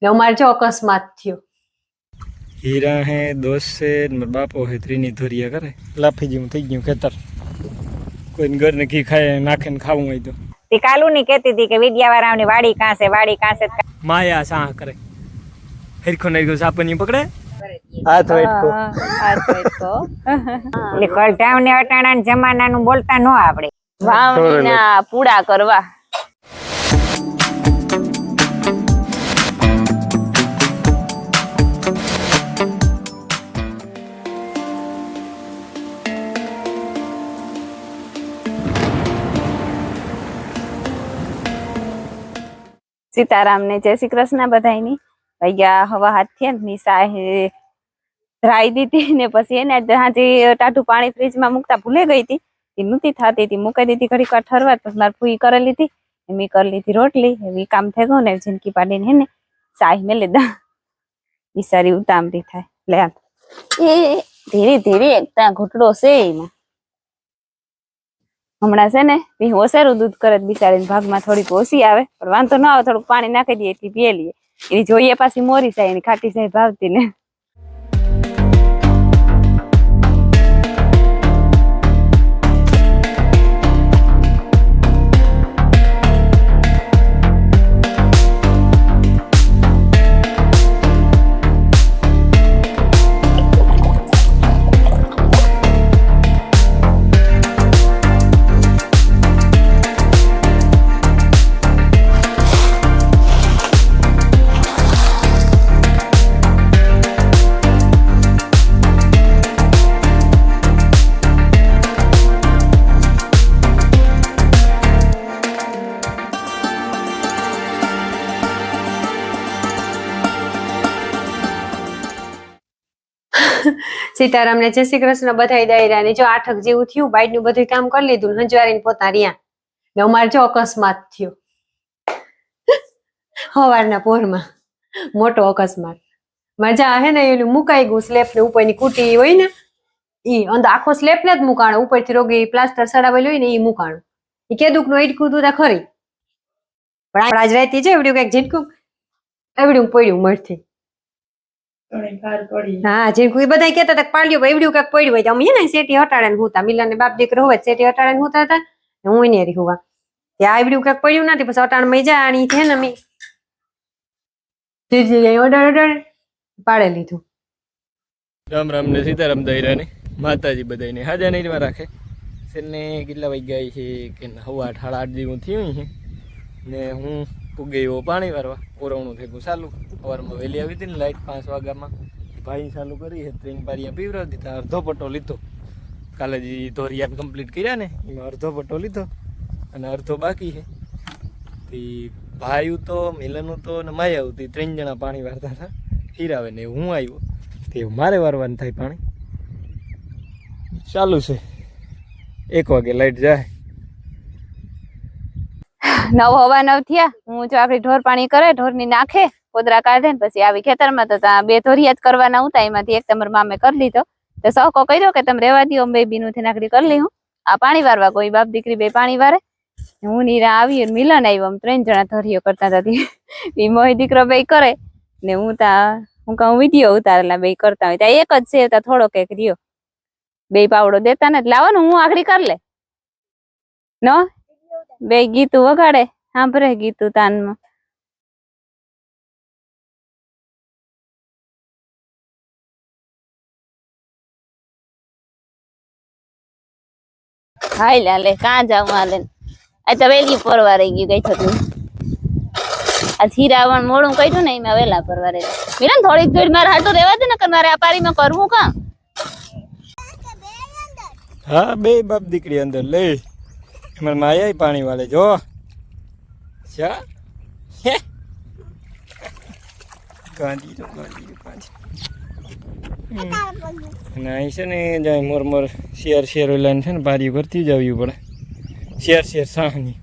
ને અમારે જો અકસ્માત થયો. હીરા હે દોસ્ત છે ને બાપો હે ત્રીની ધોરિયા કરે લાફી જેવું થઈ ગયું ખેતર. કોઈને ઘર ને ઘી ખાય નાખે ને ખાવું હોય તો તે કાલુ ની કહેતી હતી કે વિડિયા વાળાની વાડી કાંસે માયા સાહ કરે હેરખો નઈ સાપની પકડે હાથ વાટકો એટલે કલટાવ ને અટાણા જમાનાનું બોલતા ન આવડે. વાવણીના પૂડા કરવા સીતારામ ને જય શ્રી કૃષ્ણ બધાયની. ભૈયા હવા હાથ થયા નિશા રાઈ દીધી ને પછી એને હાજી ટાઢું પાણી ફ્રીજમાં મૂકતા ભૂલે ગઈ હતી. એ નહોતી થતી હતી મૂકી દીધી ઘડીક વાર ઠરવા. પછી મારી ફૂઈ કરી લીધી મેં કરી લીધી રોટલી એવી કામ થઈ ગયું ને જિંદગી પાડીને હેને સાહી મેં લીધા બિસારી ઉતામળી થાય. લે એ ધીરે ધીરે એકતા ઘૂંટડો છે એમાં હમણાં છે ને બી ઓસેરું દૂધ કરે બિચારીને ભાગમાં થોડીક ઓછી આવે પણ વાંધો ન આવે થોડુંક પાણી નાખી દઈએ એટલી પીએ લઈએ. એની જોઈએ પાછી મોરી સાય એની ખાટી સાય ભાવતી ને સીતારામ ને જય શ્રી કૃષ્ણ બધાય દાયરા ને જો 8 જેવું થયું. બાઈડ નું બધું કામ કરી લીધું હંજવારીને પોતા રહ્યા ને અમારે જો અકસ્માત થયો સવારના પોરમાં મોટો અકસ્માત. મજા હે ને એલું મુકાઈ ગયું સ્લેબ ને ઉપરની કુટી હોય ને ઈ અંદર આખો સ્લેબ ને જ મુકાણો ઉપરથી રોગી પ્લાસ્ટર સડાવેલું હોય ને ઈ મુકાણું. ઈ કેદુક નું ઈટકું તું ખરી પણ આજ રાતે છે એવડું કઈક ઝીટકું એવડું પડ્યું મળથી. હા જેમ બધા કેતા હતા પાડ્યો એવડું કઈક પડ્યું હોય અમે ને સેટી હટાડે ને હુતા મિલન ને બાપ દીકરો હોય સેટી હટાડે ને હુતા હતા હું ને હુવા ત્યાં એવડું કઈક પડ્યું નથી પછી અટાણ માં જા આણી છે ને અમે ઓર્ડર પાડે લીધું. રામ રામ ને સીતારામ દાયરા ને માતાજી બધાને હાજર નહીં રાખે ને કેટલા વાગ્યા છે કે 8:30 જેવું થયું છે ને હું ગયો પાણી વારવા ઓરવણું થયું ચાલુ. સવારમાં વહેલી આવી હતી ને લાઈટ 5 વાગ્યામાં ભાઈ ચાલુ કરી છે 3 પારિયા પીવડાવી દીધા. અડધો પટ્ટો લીધો કાલે જે ધોરિયા કમ્પ્લીટ કર્યા ને એમાં અડધો પટ્ટો લીધો અને અડધો બાકી છે. તે ભાઈ તો મિલનું તો ને માયા હતી 3 જણા પાણી વારતા હતા. હીરાવે ને હું આવ્યો તે મારે વારવાનું થાય પાણી ચાલુ છે. 1 વાગે લાઈટ જાય. 9:09 થયા. હું જો આપડી ઢોર પાણી કરે ઢોર ની નાખે પોદરા કાઢે ને પછી આવી ખેતરમાં તો ત્યાં 2 ધોરિયા જ કરવાના હતા. એમાંથી એક તમારા મામે કરી લીધો તો સહકો કર્યો કે તમે રેવા દો બે બીનું થી નાખડી કરી લી. હું આ પાણી વારવા કોઈ બાપ દીકરી બે પાણી વારે. હું નીરા આવી મિલન આવ્યો 3 જણા ધોરિયો કરતા હતા. એ મોહી દીકરો બે કરે ને હું કહું વિડીયો ઉતારેલા બે કરતા હોય ત્યાં એક જ છે ત્યાં થોડો કેક રહ્યો બે પાવડો દેતા ને લાવો ને હું આખડી કરી લે નો બે ગીતું વગાડે સાંભળે ગીતું તાનમાં હાય લે કાં જાવ હાલે આ તો વેલી પરવા રહી ગયું કઈ થતું આ હીરાવણ મોડું કર્યું ને એમાં વેલા પરવા રહી મિલન થોડીક ઘડી મારે હાટું રહેવા દે ને કે મારે આ પારીમાં કરવું કાં. હા બે બાપ દીકરી અંદર લે એમાં માયા પાણી વાળે જો ચા ગાંધી અને અહીં છે ને જાય મોર શેર ઓલાને છે ને પારી કરતી જ આવવી પડે. શેર સાહની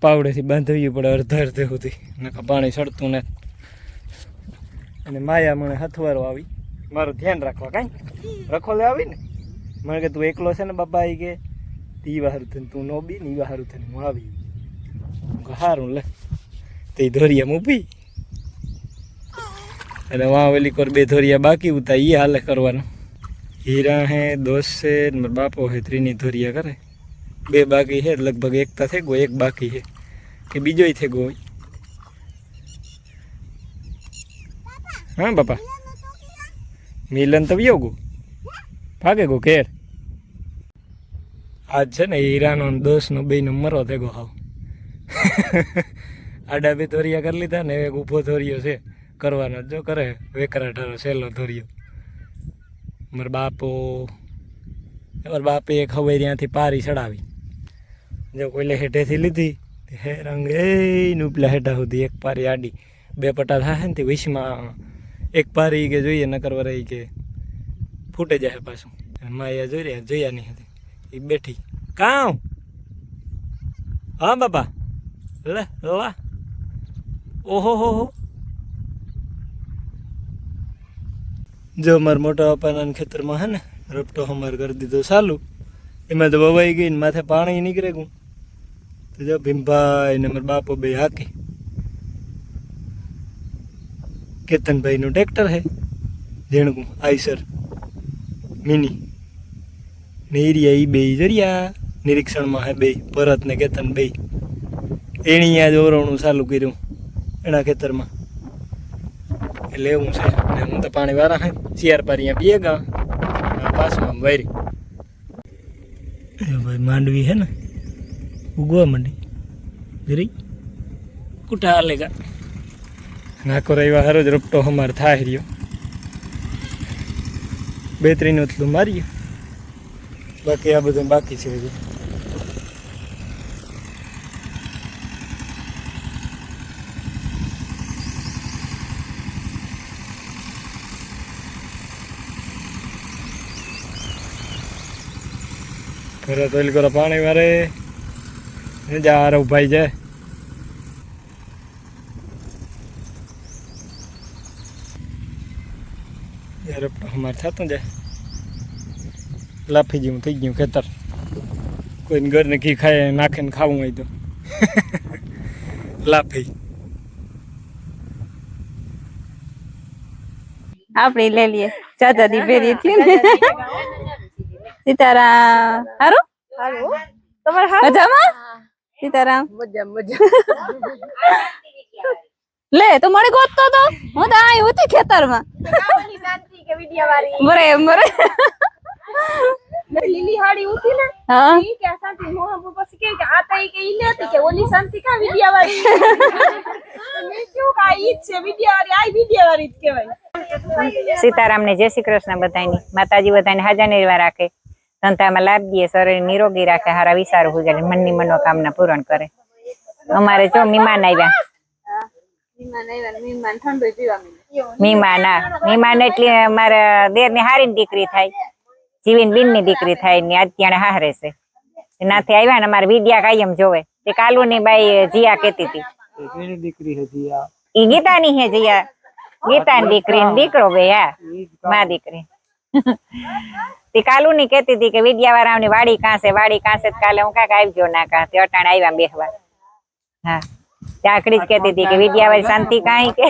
પાવડેથી બાંધવી પડે અડધે સુધી નકા પાણી સડતું ને. અને માયા મને હથવારો આવી મારું ધ્યાન રાખવા કાંઈ રખોલે આવી ને મને કે તું એકલો છે ને બાપા એ કે ઈ હારું થઈને તું નો બી ને ઈ હારું થઈને હું આવી સારું લે તે ધોરિયામાં ઊભી અને वहाँ वाली कोर 2 धोरिया बाकी होता ये हाल करवानो। हीरा है 10 से बापो है 3 धोरिया करे 2 बाकी है लगभग एक थे गो 1 बाकी है कि बीजो ही थे गो। हाँ बापा मिलन तब यो गो भागे गो घेर आज है ने हीरा नो 10 नो 2 नंबर होते गो हाव आडा 2 धोरिया कर लीधा ने एक ऊभो धोरियो छे करवानो जो करे वेकरा ठारो सेलो धोरियो। मार बापे एक हवे त्याथी पारी चढ़ावी जो कोई हेठे थी लीधी हे रंगे नुपला हेठा सुधी एक पारी आडी 2 पट्टा थाशे ने विषमा एक पारी के जोईए न करवा रही के फूटे जाए पाछुं माया जोई रही जोया नहीं हती ई बैठी काऊ। हाँ बापा ले ला ओहो हो जो मार मोटा बापा खेतर में है ने रपटो हमार कर दीधो चालू एम तो बवाई गई माथे पानी निकले गू तो जो भीमभाई ने मार बापो 2 हाके केतन भाई नु ट्रेक्टर है जेणगू आईसर मिनी नीरिया ई 2 जरिया निरीक्षण में है 2 भरत ने केतन 2 एणी आज ओरवणું चालू कर्યું एना खेतर में એટલે એવું છે ને હું તો પાણી વાળા હે ચિયાર પારિયા પીએગા पास में वायरी भाई मांडवी है ना उगवा मंडी जरी कुटा आलेगा नाको रही हर रोज रपटो हमार था रियो 2-3 उतलू मारियो बाकी आ बधुं बाकी छे हजू। फिर तो इनको पानी मारे जा रहा हूँ भाई जाए यार अब हमारे साथ तो जाए लाफी जी थी गई खेतर कोई घर ने घी खाए नाखे ने खाऊँ आई तो लाफी આપણે લઈ લઈએ ચાચા દી ફેરી થયું ને સીતારામ હારું તમારે મજામાં સીતારામ લે તો મને ગોતતો તો હું તો આઈ હતી ખેતરમાં મરે મરે લીલી હાડી ઉઠી ને હા ઈ કે શાંતિ મોહ પછી કે આ તઈ કે ઈ લેતી કે ઓલી શાંતિ કા વિડિયા વાળી મે ક્યું કા ઈ છે વિડિયા વાળી આઈ વિડિયા વાળી જ કહેવાય। સીતારામ ને જય શ્રી કૃષ્ણ બધાની માતાજી બધાને હાજર નિર્વા રાખે ધંધામાં લાભ દે શરીર નિરોગી રાખે હારા વિચારો હોય મનની મનોકામના પૂરણ કરે। અમારે જો મહેમાન આવ્યા મહેમાન એટલે મારા દેર ની હારી દીકરી થાય જીવીન બીન ની દીકરી થાય ને અત્યારે હારે છે નાથે આવ્યા ને અમારે વિડિયા કાયમ જોવે તે કાલુ ની બાઈ જીયા કેતી હતી ઈ ગીતા ની હે જીયા गीता दीकरी दीकरो बे या मां दीकरी ती कालू नी कहती थी कि विद्या वाला वाड़ी कहां से काले हूं का आवजो ना का ते अटाण आव्या बेहवा। हां त्याकड़ी ज कहती थी कि विद्या वाली शांति काई के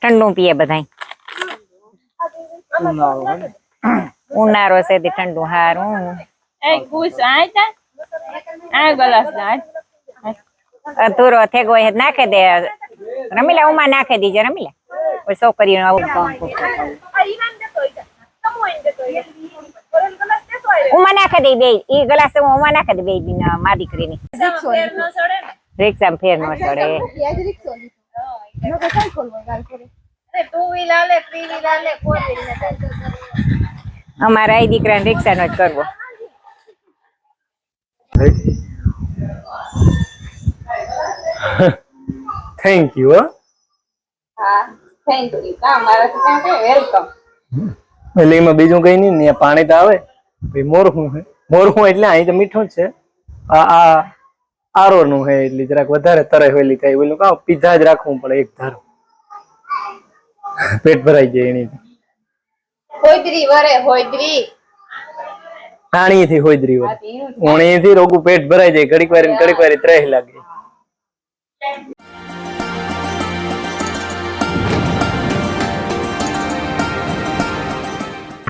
ठंडू पिए बधाई उनारो से दी ठंडू हारू ए कुछ आय ता आ गलास आज अधूरो थे गो है नाखे दे रमीला उमा नाखे दीजे रमीला और सो करी आऊ उमा नाखे दे बे ई गलास उमा नाखे दे बे बिना मा दीकरी नी रिक्शा में फेर नो चढ़े टू व्हीलर ले 3 व्हीलर ले 4 व्हीलर અમારા આ દીકરાને રિક્ષાનો જ કરવો। थैंक यू હા થેન્ક યુ કા મારા તો કે વેલકમ એટલે એમાં બીજું કઈ નહીં ને પાણી તો આવે ભાઈ મોરહું છે મોરહું એટલે અહીં તો મીઠું જ છે આ આરો નું છે એટલે જરાક વધારે તરસ વેલી થાય ઓલું કાં પીધા જ રાખવું પડે એક ધારો પેટ ભરાઈ જાય એની હોયદ્રી વરે હોયદ્રી પાણીથી હોજરી હોય ઓણીથી રોગું પેટ ભરાઈ જાય ઘડીક વાર ત્રેહ લાગે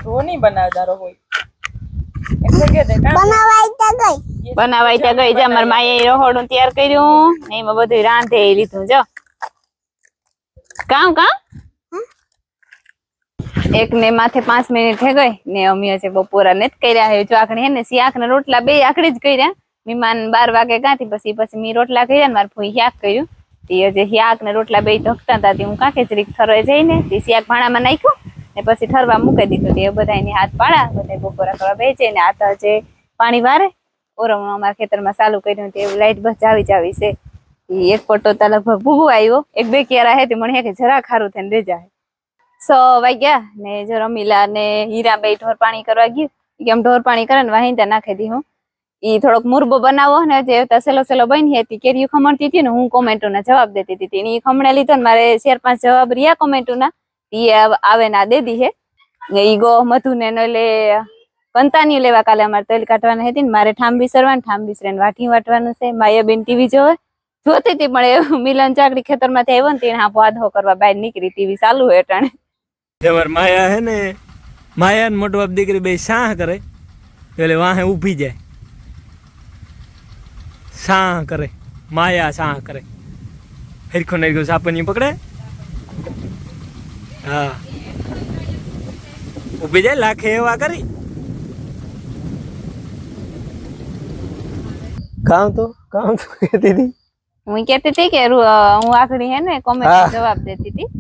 રોની બનાવતા રહો એટલે કે દે કામ બનાવાઈ ત્યાં ગઈ છે અમારા માએ રહોડું તૈયાર કર્યું ને એમાં બધું રાંધે લીધું જો કામ એક ને માથે 5 મિનિટ થઈ ગઈ ને અમે હજી બપોરા ને જ કર્યા હે જો આખણે હે ને શાક ને રોટલા બે આખડી જ કર્યા મહેમાન 12 વાગે ગાંથી પછી મી રોટલા કર્યા ને મારા ફોઈ શાક કર્યું તે હજી શાક ને રોટલા બે ધકતા હતા તે હું કાંકે જરીક ઠરવા જઈને તે શાક ભાણામાં નાખ્યું ને પછી ઠરવા મૂકી દીધું તે બધાને હાથ પાડા બધા બપોરા કરવા બેસે ને આ તો જે પાણી વારે ઓરમ અમારા ખેતરમાં ચાલુ કર્યું તે લાઈટ બસ જાવી છે એક પટો તો લગભગ ભૂભુ આવ્યો 1-2 ક્યારા હે તે મને કે જરા ખારું થઈને રેજા 100 વાગ્યા ને જો રમીલા ને હીરા બે ઢોર પાણી કરવા ગયું કેમ ઢોર પાણી કરે ને વાહિંદા નાખી દી હું ઈ થોડોક મુરબો બનાવો ને જે સેલો બની હતી કેરીઓ ખમણતી હતી ને હું કોમેન્ટોના જવાબ દેતી હતી ઈ ખમણે લીધો ને મારે 4-5 જવાબ રહ્યા કોમેન્ટોના ઈ આવે ના દે દી હે ઈ ગો મધુ ને એટલે કંતાની લેવા કાલે અમારે તેલ કાઢવાના હતી ને મારે ઠામ વિસરને વાઠી વાટવાનું છે માયાબેન ટીવી જોતી હતી પણ મિલન ચાકડી ખેતરમાંથી આવ્યો ને તેને હાફો આધો કરવા બહાર નીકળી ટીવી ચાલુ હોય અટાણે અમાર માયા હે ને માયા ને મોટો બાપ દીકરી બે સાહ કરે એટલે વાહે ઊભી જાય સાહ કરે માયા સાહ કરે હેરખો નેરખો સાપની પકડે હા ઊભી જાય લાખે એવા કરી કામ તો કહેતી હતી હું કહેતી હતી કે હું આખડી હે ને કોમેન્ટ જવાબ દેતી હતી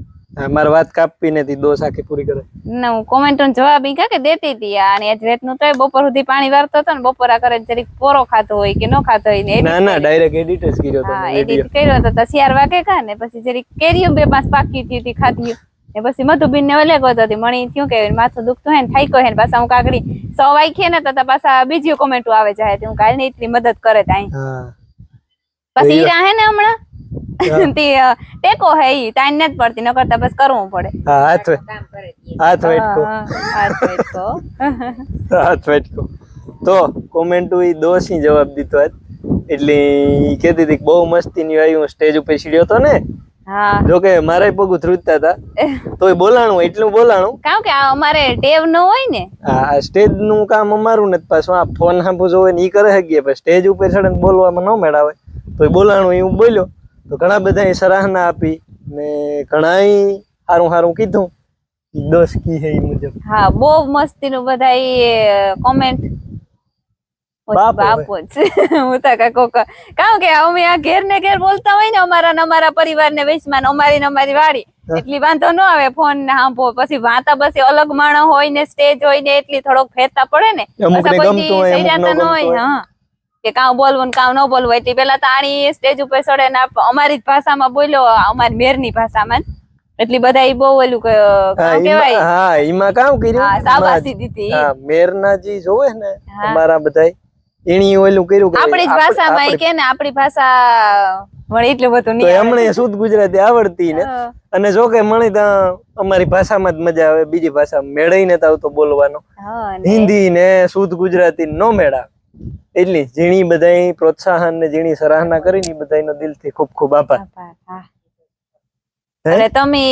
મારી વાત કાપી નથી દોસ આખી પૂરી કરે ના હું કોમેન્ટ નો જવાબ ઈ કે દેતી હતી અને આજ વેતનું તો બપોર સુધી પાણી વારતો હતો ને બપોરા કરે જરીક પોરો ખાતો હોય કે ન ખાતો હોય ને ના ડાયરેક્ટ એડિટ જ કર્યો તો હા એડિટ કર્યો તો 4 વાગે કા ને પછી જરીક કેરીઓ 2-5 પાકી હતી ખાધી ને પછી મધુબીન ને ઓલે ગયો હતી મણી થયું કે માથું દુખતું હે ને થાક્યો હે ને પાછા હું કાકડી 100 વાગ્યે ને તો પાછા બીજી કોમેન્ટો આવે જાય હું કાલ ને એટલી મદદ કરે તાઈ પછી હીરા હે ને હમણાં ટેકો હે ઈ તાઈ ન પડતી ન કરતા બસ કરવું પડે હાથ વેટકો તો કોમેન્ટ ઈ દોશી જવાબ દીધો એટલે કહેતી હતી બહુ મસ્તી ની આવ્યું સ્ટેજ ઉપર સીડ્યો તો ને જો કે મારે પગું ધ્રુજતા હતા તોય બોલાણું એટલું બોલાણું કારણ કે અમારે ટેવ ન હોય ને આ સ્ટેજ નું કામ અમારું ને પાછું આ ફોન સાંભળો જોવે ને ઈ કરે શકીએ પણ સ્ટેજ ઉપર ચડે ને બોલવામાં ન મેળાવે તોય બોલાણું એવું બોલ્યો તો ઘણા બધા સરાહના આપી ને ઘણા સારું કીધું દોસ્ત કી હે મુજબ હા બહુ મસ્તી નું બધા કોમેન્ટ બાપો જ હું તો કારણ કે અમે આ ઘેર ને ઘેર બોલતા હોય ને અમારા પરિવાર ને વૈશમાં અમારી વાડી એટલી વાંધો ન આવે ફોન ને સાંભળો પછી વાતા પછી અલગ માણસ હોય ને સ્ટેજ હોય ને એટલી થોડોક ફેરતા પડે ને હા કે કામ બોલવું કામ ન બોલવું એટલે પેલા તો આણી સ્ટેજ ઉપર ચડે ને અમારી જ ભાષામાં બોલ્યો અમારી મેરની ભાષામાં એટલી બધા બહુ ઓલું કેવાય હા એમાં કામ કર્યું શાબાશી દીધી મેરના જી જોવે ને અમારા બધા એની ઓલું કર્યું આપણી જ ભાષામાં કે ને આપણી ભાષા મને એટલું બધું નહીં એમણે શુદ્ધ ગુજરાતી આવડતી ને અને જો કે મને તો અમારી ભાષામાં જ મજા આવે બીજી ભાષા મેળાઈને તો આવતો બોલવાનો હિન્દી ને શુદ્ધ ગુજરાતી નો મેળા એટલી જીણી બધાય પ્રોત્સાહન ને જીણી સરાહના કરીને બધાયનો દિલથી ખૂબ ખૂબ આભાર અને તમે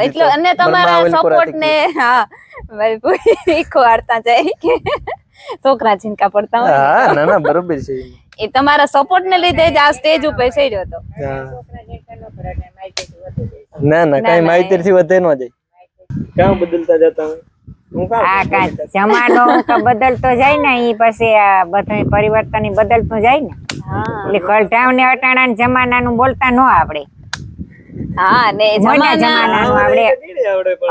એટલો અને તમારા સપોર્ટ ને હા મારી પૂરી ઈખો વાળતા જાય કે છોકરા ચિંકા પડતા હોય હા ના બરોબર છે એ તમારા સપોર્ટ ને લીધે જ આ સ્ટેજ ઉપર ચડ્યો હતો ના કઈ માહિતી થી વધે ન જાય ક્યાં બદલતા જતા હોય જમાનો બદલતો જાય ને ઈ પછી આ બધું પરિવર્તન બદલતું જાય ને એટલે કલટાવ ને અટાણા જમાનાનું બોલતા ન આવડે હા ને જમાનાનું આવડે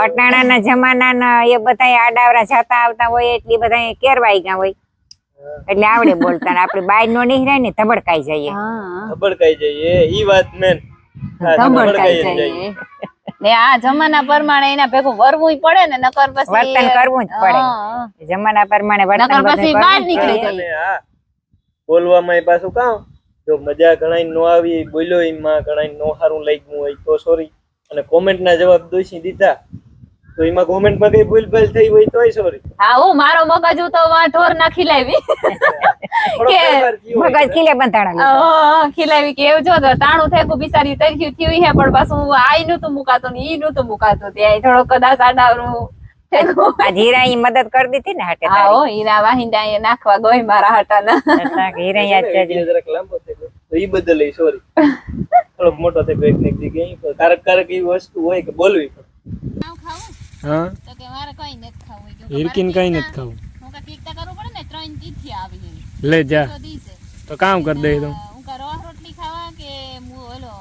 અટાણાના જમાનાના એ બધા આડાવરા જતા આવતા હોય એટલી બધા કેરવાઈ ગયા હોય એટલે આવડે બોલતા આપડે બાય નો નીકળે ને ધબડકાઈ જઈએ ઈ વાત મેન ધબડકાઈ જઈએ ને આ જમાના પ્રમાણે એના ભેગું વરવું પડે ને નકર પછી વર્તન કરવું જ પડે જમાના પ્રમાણે વર્તન પછી બહાર નીકળી જાય બોલવામાં પાછું કામ જો મજા ઘણા નો આવી બોલ્યો એમાં ઘણા નો સારું લાગ્યું હોય તો સોરી અને કોમેન્ટ ના જવાબ દોશી દીધા તો તો એમાં કોમેન્ટમાં કઈ ભૂલ ભાલ થઈ હોય તોય સોરી. હા હું મારો મગજ હું તો વાં ઢોર ના ખીલાવી મગજ ખીલે બંધાણા ખીલાવી કે એવું જો તો ટાણું થયું બિચારી તરખ્યું થયું હે પણ પાછું આઈ નું તો મુકાતો ને ઈ નું તો મુકાતો ત્યાં થોડો કદાચ આડાવરું આ જીરા ઈ મદદ કરી દીધી ને હાટે હા હો હીરા વાહિંદા એ નાખવા ગઈ મારા હાટાના હીરા યાદ છે જ. જરાક લાંબો થઈ ગયો તો ઈ બદલ સોરી. થોડોક મોટો થઈ ગયો એક ને એક જગ્યાએ કારક એવી વસ્તુ હોય કે બોલવી પડે. હા તો કે મારે કઈ નથી ખાવું હિરકીન કઈ નથી ખાવું. હું કા ટીકતા કરવું પડે ને 3 તીથી આવી એની લે જા તો દીસે તો કામ કર દે તો. હું કા રોહ રોટલી ખાવા કે ઓલો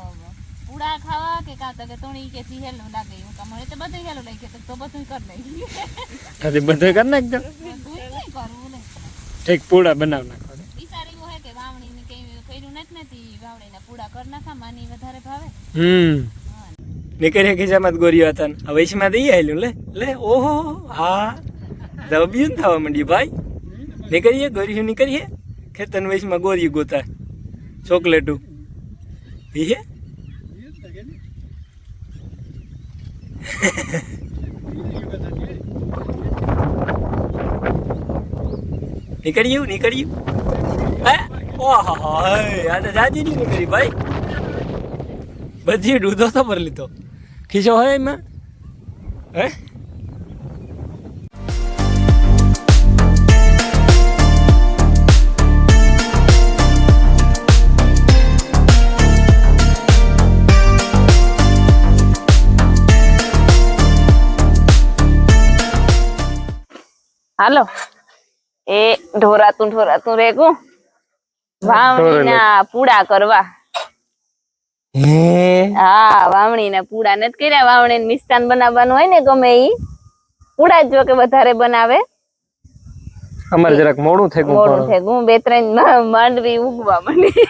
પૂડા ખાવા કે કા તો કે તોણી કે થી હેલો લાગે હું કા મને તો બધું હેલો લાગે તો બધું કર લઈ આજે બધું કર નાખ દો. બધું નહીં કરવું ને એક પૂડા બનાવ નાખો. વિચારી હો હે કે વાવણી ને કઈ કર્યું નથી વાવણી ના પૂડા કર નાખા માની વધારે ભાવે નીકળ્યા ખિસ્સામાં ગોરીઓ હતા ને હવે ઈસમાં દઈ આવેલું લે લે ઓહો હા દબિયું થવા માંડ્યું ભાઈ. નીકળીએ ગોરીઓ નીકળીએ ખેતર વૈશમાં ગોરીઓ ગોતા ચોકલેટું પીએ. નીકળ્યું હે ઓહો આ તો જાજી નહીં નીકળી ભાઈ. બધી દૂધો તો ભરી લીધો ખીસો હોય એમાં હે. હાલો એ ઢોરાતું રેગું વાવણીના પૂડા કરવા. હા વાવણીના પૂડા નથી કર્યા. વાવણી મિષ્ટાન બનાવવાનું હોય ને ગમે ઈ પૂડા જ જો કે વધારે બનાવે. અમારે જરાક મોડું થઈ મોડું થઈ ગયું 2-3 માંડવી ઉગવા માંડી.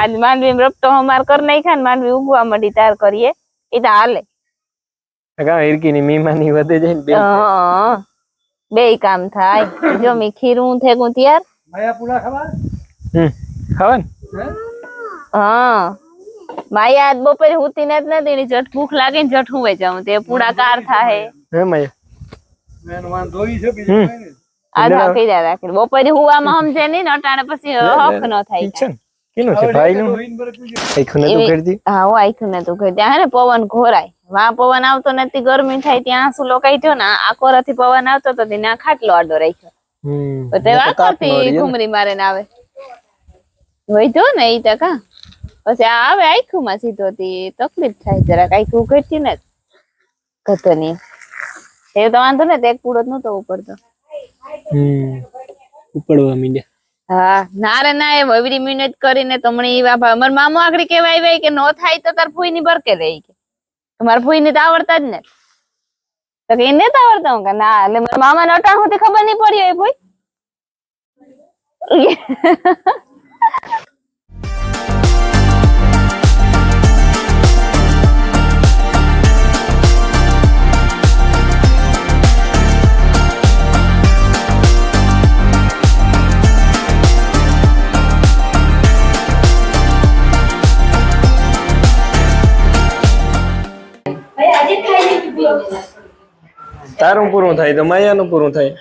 આજ માંડવી રપટો અમાર કરી નાખ્યા ને માંડવી ઉગવા માંડી તાર કરીએ એ તો હાલે. હિરકીની મીમાની વધે જાય ને બે કામ થાય. જો મી ખીરું થેગું ત્યાર ખાવા ને હા માયા આજ બપોરે હુતી જ નથી એની જટ ભૂખ લાગે ને જટ હુંવે જાઉં તે પૂડા કાર થાય હે માયા આધા કર્યા રાખે બપોરે હુવામાં સમજે નહીં ને અટાણે પછી હક ન થાય કેનું છે ભાઈ નું આખું ને તો કરી દી. હા હું આખું ને તું કરી ત્યાં હે ને પવન ઘોરાય વાં પવન આવતો નથી ગરમી થાય ત્યાં સુલો કઈ થયો ને આ કોરાથી પવન આવતો તો ત્યાં ખાટલો આડો રાખ્યો તો તે વાકોરથી ઘુમરી મારે ને આવે વૈધો ને ઈ તો કા પછી આ આવે આખું માં સીધો તકલીફ થાય જરાક આખું ઘટતી ને ઘટતો નહીં એ તો વાંધો ને એક પૂડો જ નતો ઉપડતો ઉપડવા મીડ્યા. હા ના રે ના એ વવરી મહેનત કરીને તમને અમાર મામો આગળ કેવાય ભાઈ કે નો થાય તો તાર ફૂઈ ની બરકે રહી કે તમારા ફૂઈ ને તો આવડતા જ ને તો કે એને તો આવડતા હું કે ના એટલે મારા મામા ને અટાણ સુધી ખબર નહીં પડી હોય ફૂઈ. તારું પૂરું થાય તો માયાનું પૂરું થાય.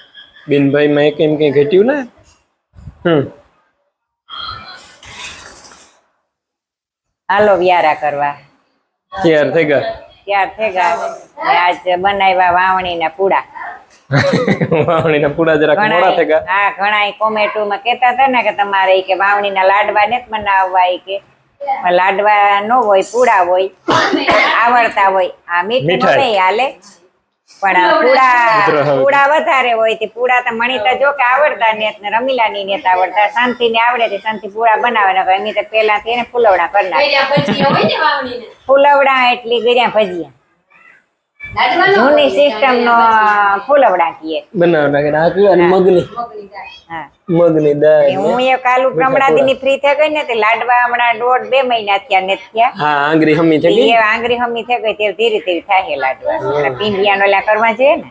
બેનભાઈ માં એક એમ કઈ ઘટ્યું ને હાલો વ્યારા કરવા તૈયાર થઈ ગયા. ત્યાર થઈ ગયા ને આજ બનાવ્યા વાવણીના પૂડા. વાવણીના પૂડા જરાક મોડા થઈ ગયા. હા ઘણા કોમેન્ટો માં કેતા હતા ને કે તમારે ઈ કે વાવણીના લાડવા નથી બનાવવા ઈ કે લાડવા નો હોય પૂડા હોય આવડતા હોય આ મીઠું નહીં હાલે પણ પૂડા વધારે હોય તે પૂડા તો મણીતા જો કે આવડતા ને રમીલા ની ને આવડતા શાંતિ ને આવડે તે શાંતિ પૂડા બનાવે ને એની તો પેલા થી એને ફૂલવડા કરી નાખે. ફૂલવડા એટલી ગર્યા ભજીયા જૂની સિસ્ટમ નો ફૂલવડા કીએ બનાવડા. હા મગની દાળ. હું એ કાલુ પ્રમણાદી ની ફ્રી થઈ ગઈ ને તે લાડવા હમણાં 1.5-2 મહિના થયા ને થયા. હા આંગળી હમી થઈ ગઈ. એ આંગળી હમી થઈ ગઈ તે ધીરે ધીરે થાય લાડવા પીંડિયા નો કરવા જોઈએ ને